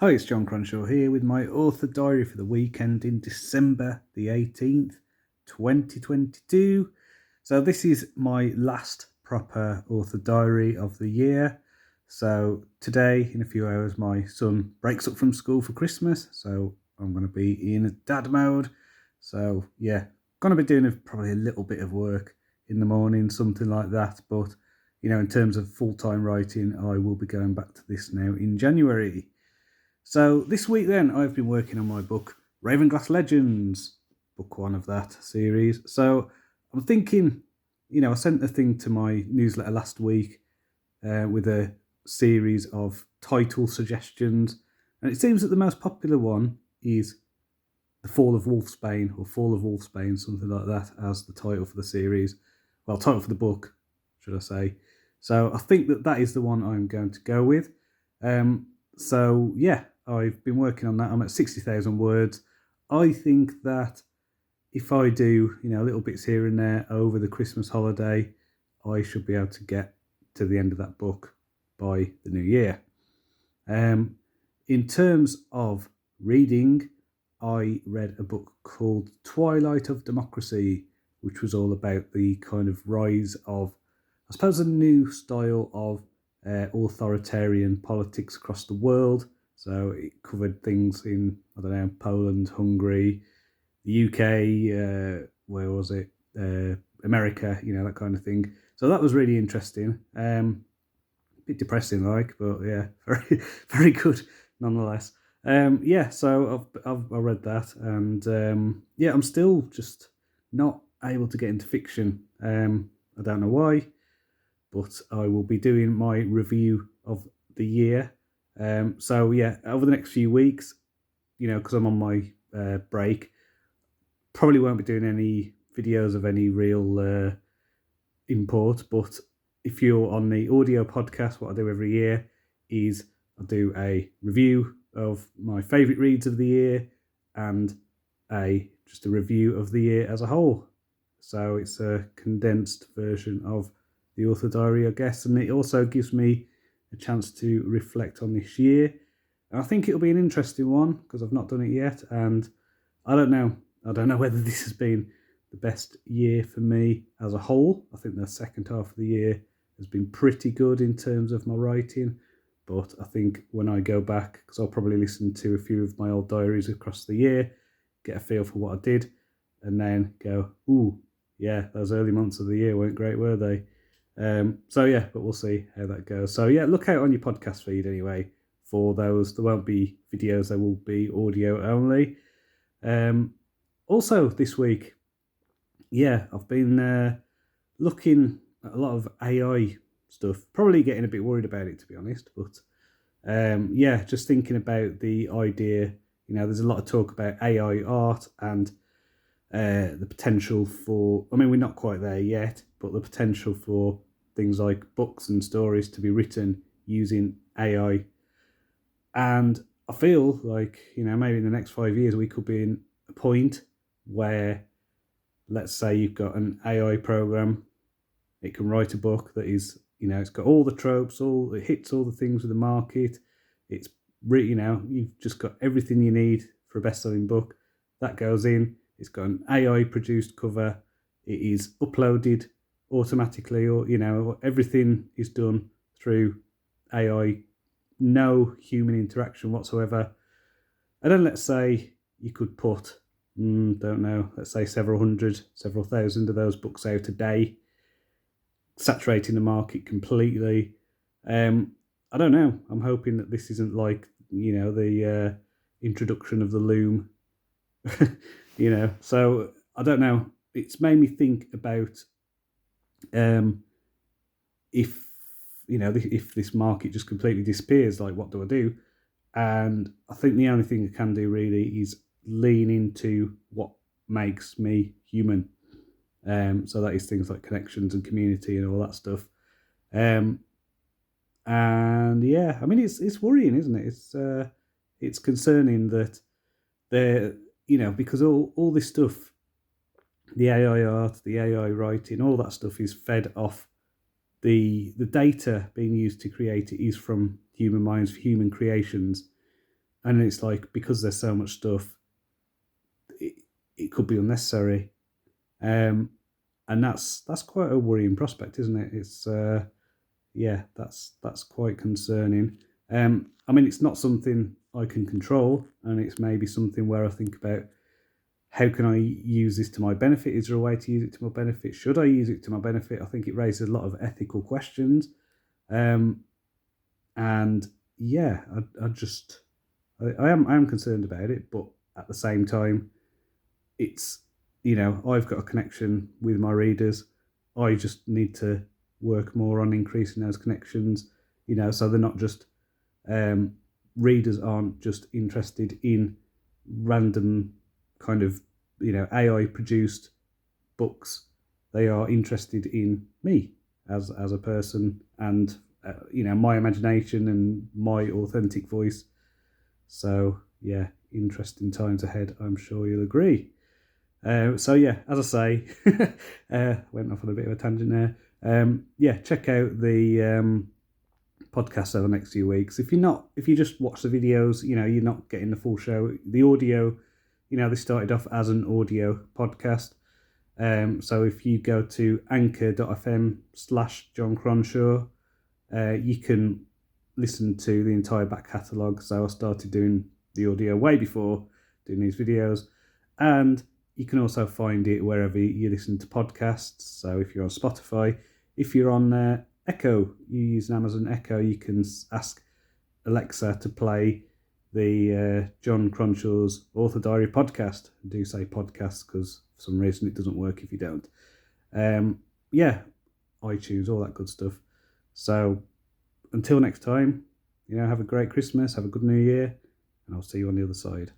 Hi, it's Jon Cronshaw here with my author diary for the weekend in December the 18th, 2022. So, this is my last proper author diary of the year. So, today, in a few hours, my son breaks up from school for Christmas. So, I'm going to be in dad mode. So, yeah, going to be doing probably a little bit of work in the morning, something like that. But, in terms of full time writing, I will be going back to this now in January. So this week then, I've been working on my book, Ravenglass Legends, book one of that series. So I'm thinking, I sent a thing to my newsletter last week with a series of title suggestions. And it seems that the most popular one is The Fall of Wolfsbane, or Fall of Wolfsbane, something like that, as the title for the series. Well, title for the book, should I say. So I think that is the one I'm going to go with. So yeah, I've been working on that. I'm at 60,000 words. I think that if I do, little bits here and there over the Christmas holiday, I should be able to get to the end of that book by the new year. In terms of reading, I read a book called Twilight of Democracy, which was all about the kind of rise of, I suppose, a new style of authoritarian politics across the world. So it covered things in, Poland, Hungary, the UK, where was it? America, that kind of thing. So that was really interesting. A bit depressing, but yeah, very, very good nonetheless. So I read that, and I'm still just not able to get into fiction. I don't know why, but I will be doing my review of the year. Over the next few weeks, because I'm on my break, probably won't be doing any videos of any real import. But if you're on the audio podcast, what I do every year is I do a review of my favourite reads of the year and just a review of the year as a whole. So it's a condensed version of the author diary, I guess, and it also gives me a chance to reflect on this year. And I think it'll be an interesting one because I've not done it yet, and I don't know whether this has been the best year for me as a whole. I think the second half of the year has been pretty good in terms of my writing, but I think when I go back, because I'll probably listen to a few of my old diaries across the year, get a feel for what I did, and then go, ooh, yeah, those early months of the year weren't great, were they? But we'll see how that goes. So yeah, look out on your podcast feed anyway for those. There won't be videos, there will be audio only. Also this week, I've been looking at a lot of AI stuff, probably getting a bit worried about it, to be honest, but just thinking about the idea, there's a lot of talk about AI art and the potential for, we're not quite there yet, but the potential for things like books and stories to be written using AI. And I feel like, maybe in the next 5 years, we could be in a point where, let's say you've got an AI program, it can write a book that is, it's got all the tropes, it hits all the things with the market. It's, you've just got everything you need for a best-selling book. That goes in. It's got an AI produced cover. It is uploaded automatically, or everything is done through AI, no human interaction whatsoever. And then let's say you could put, let's say several hundred, several thousand of those books out a day, saturating the market completely. I don't know. I'm hoping that this isn't like, the introduction of the loom. So I don't know. It's made me think about if this market just completely disappears, like what do I do? And I think the only thing I can do really is lean into what makes me human. So that is things like connections and community and all that stuff. It's worrying, isn't it? It's concerning that because all this stuff, the AI art, the AI writing, all that stuff is fed off the data being used to create it is from human minds, for human creations. And it's like, because there's so much stuff, it could be unnecessary. And that's quite a worrying prospect, isn't it? It's that's quite concerning. I mean, it's not something I can control, and it's maybe something where I think about, how can I use this to my benefit? Is there a way to use it to my benefit? Should I use it to my benefit? I think it raises a lot of ethical questions. And yeah, I am concerned about it, but at the same time, it's, I've got a connection with my readers. I just need to work more on increasing those connections, so they're not just, readers aren't just interested in random kind of, AI produced books. They are interested in me as a person, and my imagination and my authentic voice. So yeah, interesting times ahead, I'm sure you'll agree. So yeah, as I say, went off on a bit of a tangent there. Yeah, check out the podcast over the next few weeks. If you just watch the videos, you're not getting the full show. The audio, they started off as an audio podcast. So if you go to anchor.fm/Jon Cronshaw, you can listen to the entire back catalogue. So I started doing the audio way before doing these videos. And you can also find it wherever you listen to podcasts. So if you're on Spotify, if you're on Echo, you use an Amazon Echo, you can ask Alexa to play the Jon Cronshaw's Author Diary podcast. I do say podcast because for some reason it doesn't work if you don't. Yeah, iTunes, all that good stuff. So until next time, have a great Christmas, have a good New Year, and I'll see you on the other side.